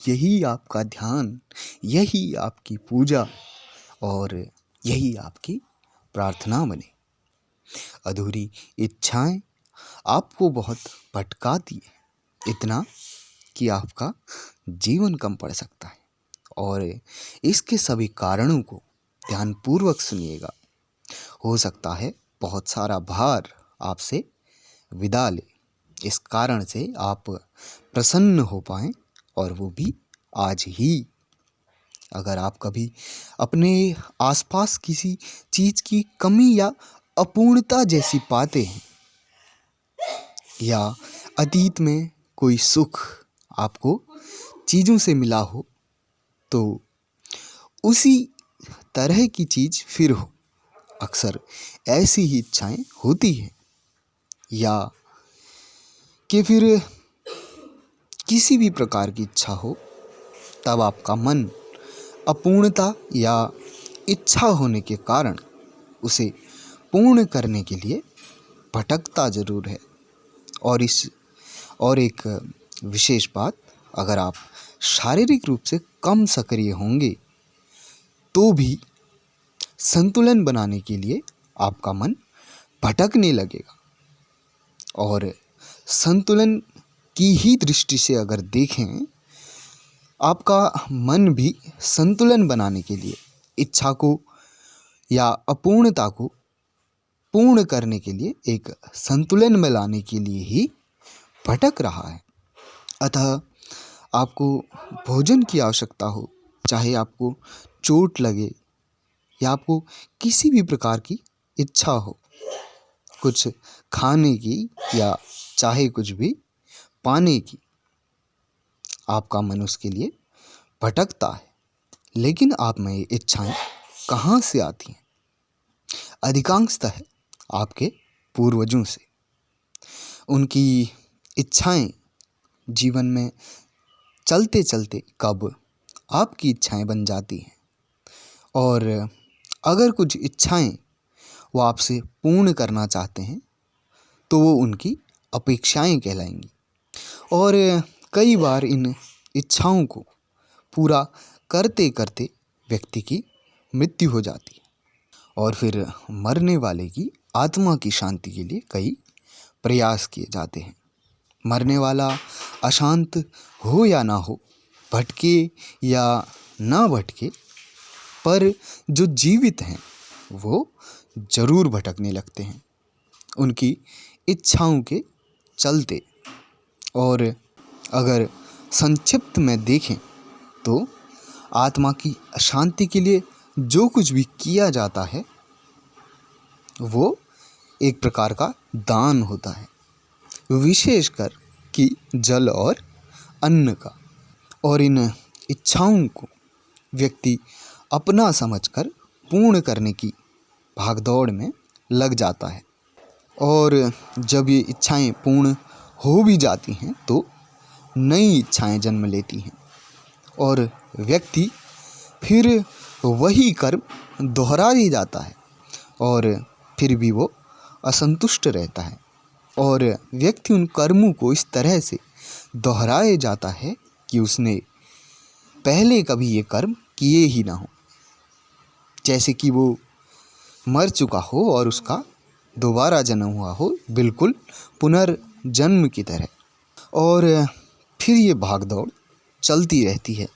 यही आपका ध्यान, यही आपकी पूजा और यही आपकी प्रार्थना बने। अधूरी इच्छाएं आपको बहुत भटकाती है, इतना कि आपका जीवन कम पड़ सकता है। और इसके सभी कारणों को ध्यानपूर्वक सुनिएगा। हो सकता है बहुत सारा भार आपसे विदा ले, इस कारण से आप प्रसन्न हो पाएं, और वो भी आज ही। अगर आप कभी अपने आसपास किसी चीज़ की कमी या अपूर्णता जैसी पाते हैं, या अतीत में कोई सुख आपको चीज़ों से मिला हो, तो उसी तरह की चीज़ फिर हो, अक्सर ऐसी ही इच्छाएं होती हैं। या कि फिर किसी भी प्रकार की इच्छा हो, तब आपका मन अपूर्णता या इच्छा होने के कारण उसे पूर्ण करने के लिए भटकता ज़रूर है। और एक विशेष बात, अगर आप शारीरिक रूप से कम सक्रिय होंगे तो भी संतुलन बनाने के लिए आपका मन भटकने लगेगा। और संतुलन की ही दृष्टि से अगर देखें, आपका मन भी संतुलन बनाने के लिए, इच्छा को या अपूर्णता को पूर्ण करने के लिए, एक संतुलन में लाने के लिए ही भटक रहा है। अतः आपको भोजन की आवश्यकता हो, चाहे आपको चोट लगे या आपको किसी भी प्रकार की इच्छा हो, कुछ खाने की या चाहे कुछ भी पाने की, आपका मन उसके लिए भटकता है। लेकिन आप में ये इच्छाएं कहाँ से आती हैं? अधिकांशतः आपके पूर्वजों से। उनकी इच्छाएं जीवन में चलते चलते कब आपकी इच्छाएं बन जाती हैं। और अगर कुछ इच्छाएं वो आपसे पूर्ण करना चाहते हैं, तो वो उनकी अपेक्षाएं कहलाएंगी। और कई बार इन इच्छाओं को पूरा करते करते व्यक्ति की मृत्यु हो जाती है, और फिर मरने वाले की आत्मा की शांति के लिए कई प्रयास किए जाते हैं। मरने वाला अशांत हो या ना हो, भटके या ना भटके, पर जो जीवित हैं वो जरूर भटकने लगते हैं उनकी इच्छाओं के चलते। और अगर संक्षिप्त में देखें तो आत्मा की शांति के लिए जो कुछ भी किया जाता है वो एक प्रकार का दान होता है, विशेषकर कि जल और अन्न का। और इन इच्छाओं को व्यक्ति अपना समझकर पूर्ण करने की भागदौड़ में लग जाता है। और जब ये इच्छाएं पूर्ण हो भी जाती हैं तो नई इच्छाएं जन्म लेती हैं, और व्यक्ति फिर वही कर्म दोहरा ही जाता है, और फिर भी वो असंतुष्ट रहता है। और व्यक्ति उन कर्मों को इस तरह से दोहराए जाता है कि उसने पहले कभी ये कर्म किए ही ना हो, जैसे कि वो मर चुका हो और उसका दोबारा जन्म हुआ हो, बिल्कुल पुनर्जन्म की तरह। और फिर ये भागदौड़ चलती रहती है।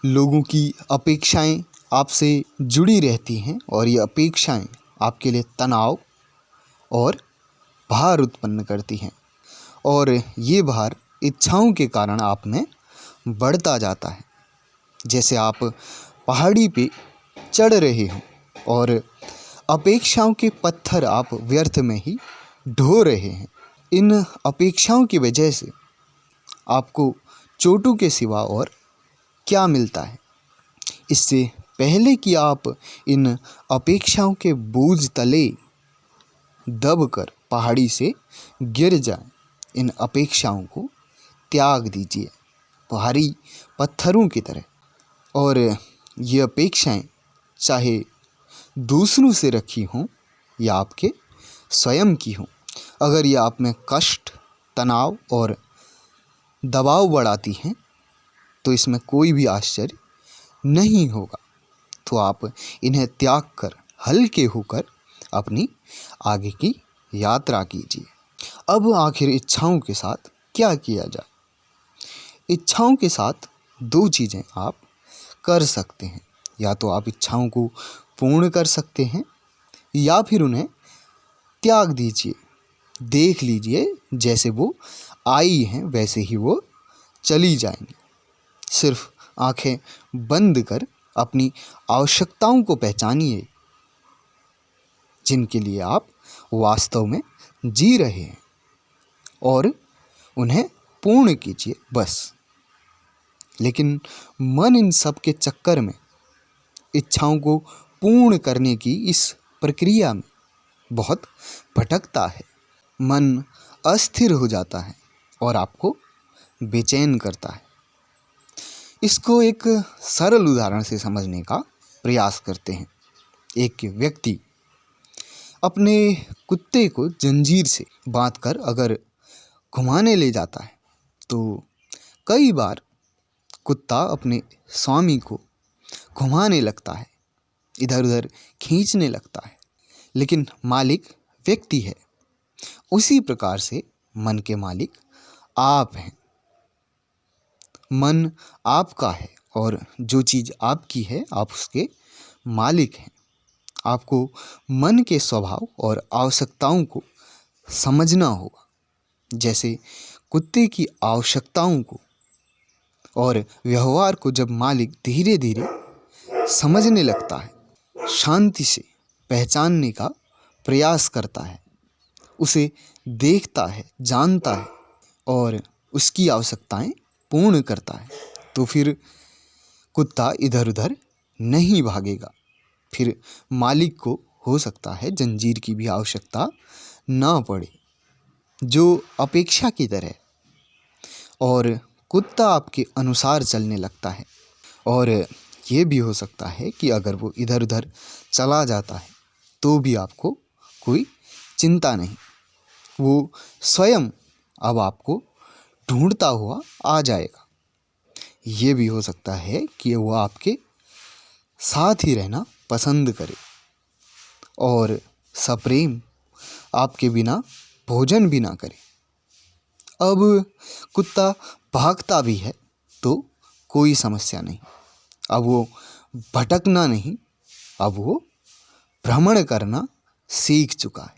लोगों की अपेक्षाएं आपसे जुड़ी रहती हैं, और ये अपेक्षाएं आपके लिए तनाव और भार उत्पन्न करती हैं। और ये भार इच्छाओं के कारण आप में बढ़ता जाता है। जैसे आप पहाड़ी पे चढ़ रहे हो और अपेक्षाओं के पत्थर आप व्यर्थ में ही ढो रहे हैं। इन अपेक्षाओं की वजह से आपको चोटों के सिवा और क्या मिलता है? इससे पहले कि आप इन अपेक्षाओं के बोझ तले दबकर पहाड़ी से गिर जाएं, इन अपेक्षाओं को त्याग दीजिए, भारी पत्थरों की तरह। और ये अपेक्षाएं चाहे दूसरों से रखी हों या आपके स्वयं की हों, अगर ये आप में कष्ट, तनाव और दबाव बढ़ाती हैं, तो इसमें कोई भी आश्चर्य नहीं होगा। तो आप इन्हें त्याग कर हल्के होकर अपनी आगे की यात्रा कीजिए। अब आखिर इच्छाओं के साथ क्या किया जाए? इच्छाओं के साथ दो चीज़ें आप कर सकते हैं। या तो आप इच्छाओं को पूर्ण कर सकते हैं या फिर उन्हें त्याग दीजिए। देख लीजिए, जैसे वो आई हैं वैसे ही वो चली जाएंगी। सिर्फ आंखें बंद कर अपनी आवश्यकताओं को पहचानिए, जिनके लिए आप वास्तव में जी रहे हैं, और उन्हें पूर्ण कीजिए बस। लेकिन मन इन सब के चक्कर में, इच्छाओं को पूर्ण करने की इस प्रक्रिया में बहुत भटकता है। मन अस्थिर हो जाता है और आपको बेचैन करता है। इसको एक सरल उदाहरण से समझने का प्रयास करते हैं। एक व्यक्ति अपने कुत्ते को जंजीर से बांधकर अगर घुमाने ले जाता है, तो कई बार कुत्ता अपने स्वामी को घुमाने लगता है, इधर उधर खींचने लगता है, लेकिन मालिक व्यक्ति है। उसी प्रकार से मन के मालिक आप हैं। मन आपका है और जो चीज़ आपकी है आप उसके मालिक हैं। आपको मन के स्वभाव और आवश्यकताओं को समझना होगा। जैसे कुत्ते की आवश्यकताओं को और व्यवहार को जब मालिक धीरे धीरे समझने लगता है, शांति से पहचानने का प्रयास करता है, उसे देखता है, जानता है और उसकी आवश्यकताएं पूर्ण करता है, तो फिर कुत्ता इधर उधर नहीं भागेगा। फिर मालिक को हो सकता है जंजीर की भी आवश्यकता ना पड़े, जो अपेक्षा की तरह, और कुत्ता आपके अनुसार चलने लगता है। और ये भी हो सकता है कि अगर वो इधर उधर चला जाता है तो भी आपको कोई चिंता नहीं, वो स्वयं अब आपको ढूंढता हुआ आ जाएगा। ये भी हो सकता है कि वो आपके साथ ही रहना पसंद करे और सप्रेम आपके बिना भोजन भी ना करे। अब कुत्ता भागता भी है तो कोई समस्या नहीं। अब वो भटकना नहीं, अब वो भ्रमण करना सीख चुका है।